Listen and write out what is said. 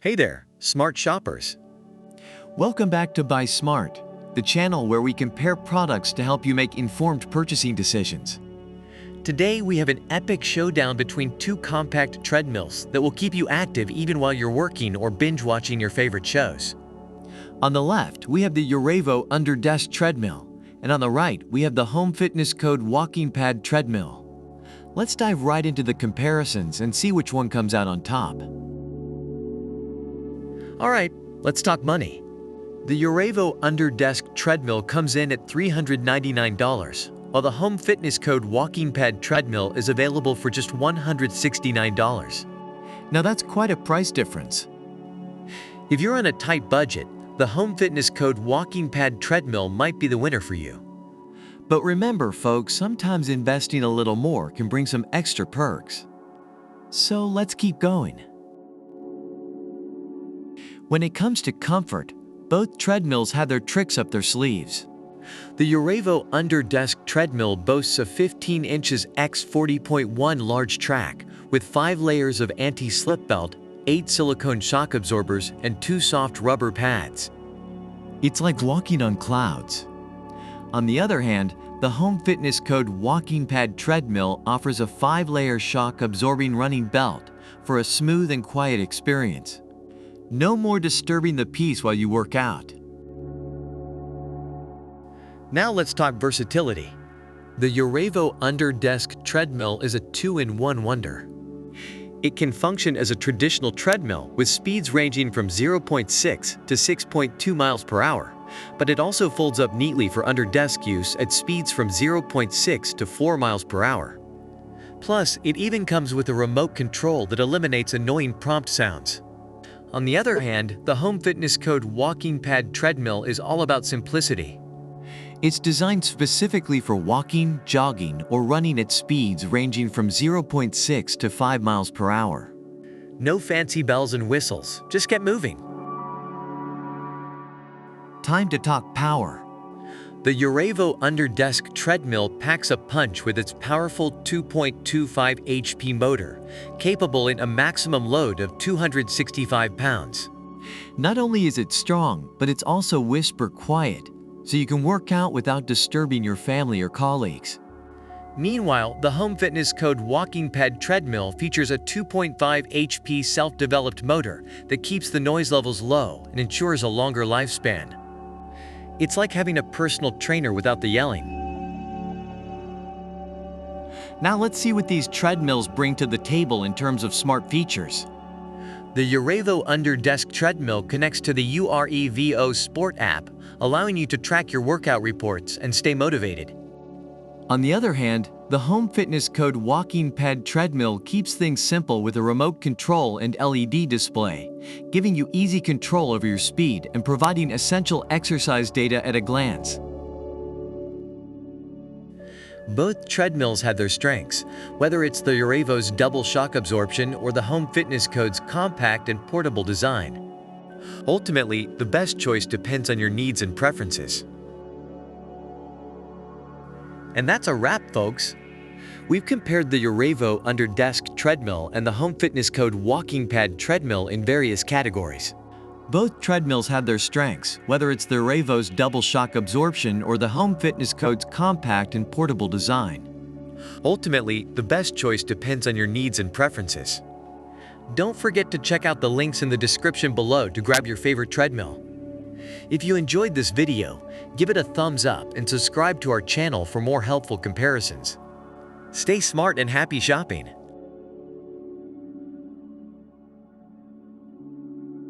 Hey there, smart shoppers. Welcome back to Buy Smart, the channel where we compare products to help you make informed purchasing decisions. Today we have an epic showdown between two compact treadmills that will keep you active even while you're working or binge watching your favorite shows. On the left, we have the UREVO under-desk treadmill, and on the right, we have the Home Fitness Code walking pad treadmill. Let's dive right into the comparisons and see which one comes out on top. Alright, let's talk money. The UREVO under-desk treadmill comes in at $399, while the Home Fitness Code walking pad treadmill is available for just $169. Now that's quite a price difference. If you're on a tight budget, the Home Fitness Code walking pad treadmill might be the winner for you. But remember, folks, sometimes investing a little more can bring some extra perks. So let's keep going. When it comes to comfort, both treadmills have their tricks up their sleeves. The UREVO under-desk treadmill boasts a 15 inches x 40.1 large track with 5 layers of anti-slip belt, 8 silicone shock absorbers, and 2 soft rubber pads. It's like walking on clouds. On the other hand, the Home Fitness Code walking pad treadmill offers a 5-layer shock-absorbing running belt for a smooth and quiet experience. No more disturbing the peace while you work out. Now let's talk versatility. The UREVO under-desk treadmill is a 2-in-1 wonder. It can function as a traditional treadmill with speeds ranging from 0.6 to 6.2 miles per hour, but it also folds up neatly for under-desk use at speeds from 0.6 to 4 miles per hour. Plus, it even comes with a remote control that eliminates annoying prompt sounds. On the other hand, the Home Fitness Code walking pad treadmill is all about simplicity. It's designed specifically for walking, jogging, or running at speeds ranging from 0.6 to 5 miles per hour. No fancy bells and whistles, just get moving. Time to talk power. The UREVO under-desk treadmill packs a punch with its powerful 2.25 HP motor, capable in a maximum load of 265 pounds. Not only is it strong, but it's also whisper quiet, so you can work out without disturbing your family or colleagues. Meanwhile, the Home Fitness Code walking pad treadmill features a 2.5 HP self-developed motor that keeps the noise levels low and ensures a longer lifespan. It's like having a personal trainer without the yelling. Now let's see what these treadmills bring to the table in terms of smart features. The UREVO under-desk treadmill connects to the UREVO Sport app, allowing you to track your workout reports and stay motivated. On the other hand, the Home Fitness Code walking pad treadmill keeps things simple with a remote control and LED display, giving you easy control over your speed and providing essential exercise data at a glance. Both treadmills have their strengths, whether it's the UREVO's double shock absorption or the Home Fitness Code's compact and portable design. Ultimately, the best choice depends on your needs and preferences. And that's a wrap, folks. We've compared the UREVO under-desk treadmill and the Home Fitness Code walking pad treadmill in various categories. Both treadmills have their strengths, whether it's the UREVO's double shock absorption or the Home Fitness Code's compact and portable design. Ultimately, the best choice depends on your needs and preferences. Don't forget to check out the links in the description below to grab your favorite treadmill. If you enjoyed this video, give it a thumbs up and subscribe to our channel for more helpful comparisons. Stay smart and happy shopping!